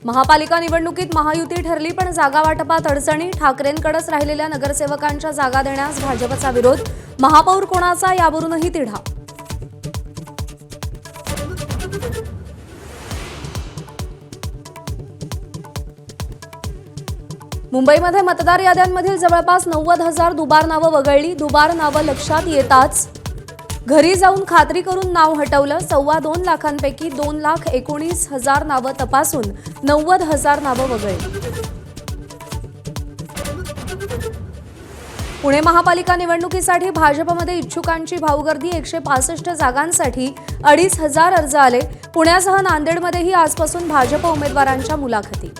महापालिका निवडणुकीत महायुती ठरली पण जागा वाटपात अडचणी। ठाकरेंकडेच राहिलेल्या नगरसेवकांच्या जागा देण्यास भाजपचा विरोध। महापौर कोणाचा यावरूनही तिढा। मुंबईमध्ये मतदार याद्यांमधील जवळपास 90,000 दुबार नावं वगळली। दुबार नावं लक्षात येताच घरी जाऊन खात्री करून नाव हटवलं। 2.25 लाखांपैकी 2,19,000 नावं तपासून 90,000 नावं वगळली। पुणे महापालिका निवडणुकीसाठी भाजपमध्ये इच्छुकांची भाऊगर्दी। 165 जागांसाठी 2,500 अर्ज आले। पुण्यासह नांदेडमध्येही आजपासून भाजप उमेदवारांच्या मुलाखती।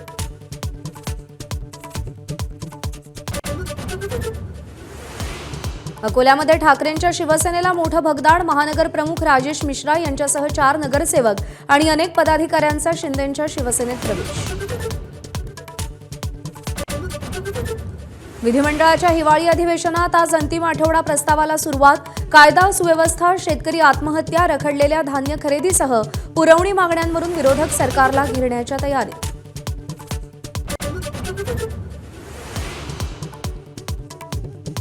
अकोल्यामध्ये ठाकरेंच्या शिवसेनेला मोठं भगदाड। महानगर प्रमुख राजेश मिश्रा यांच्यासह 4 नगरसेवक आणि अनेक पदाधिकाऱ्यांचा शिंदेंच्या शिवसेनेत प्रवेश। विधिमंडळाच्या हिवाळी अधिवेशनात आज अंतिम आठवडा प्रस्तावाला सुरुवात। कायदा सुव्यवस्था, शेतकरी आत्महत्या, रखडलेल्या धान्य खरेदीसह पुरवणी मागण्यांवरून विरोधक सरकारला घेरण्याच्या तयारीत।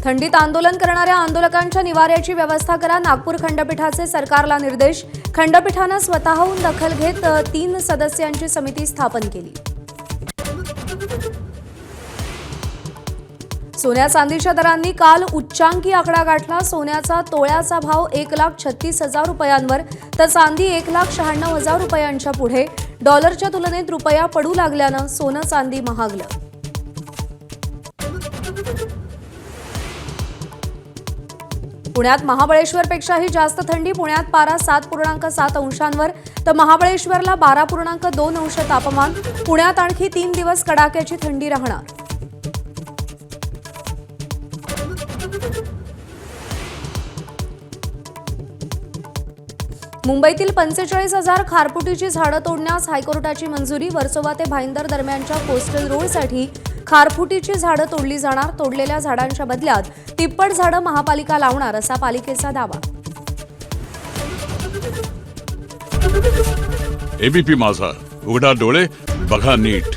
थंडीत आंदोलन करणाऱ्या आंदोलकांच्या निवाऱ्याची व्यवस्था करा। नागपूर खंडपीठाचे सरकारला निर्देश। खंडपीठानं स्वतःहून दखल घेत 3 सदस्यांची समिती स्थापन केली। सोन्या चांदीच्या दरांनी काल उच्चांकी आकडा गाठला। सोन्याचा तोळ्याचा भाव 1,36,000 रुपयांवर तर चांदी 1,96,000 रुपयांच्या पुढे। डॉलरच्या तुलनेत रुपया पडू लागल्यानं सोनं चांदी महागलं। पुण्यात महाबळेश्वरपेक्षाही जास्त थंडी। पुण्यात पारा 7.7 अंशांवर तर महाबळेश्वरला 12.2 अंश तापमान। पुण्यात आणखी 3 दिवस कडाक्याची थंडी राहणार। मुंबईतील 45,000 खारफुटीची झाडं तोडण्यास हायकोर्टाची मंजुरी। वर्सोवा ते भाईंदर दरम्यानच्या कोस्टल रोडसाठी खारफुटीची झाडं तोडली जाणार। तोडलेल्या झाडांच्या बदल्यात तिप्पट झाडं महापालिका लावणार असा पालिकेचा दावा। एबीपी माझा, उघडा डोळे बघा नीट।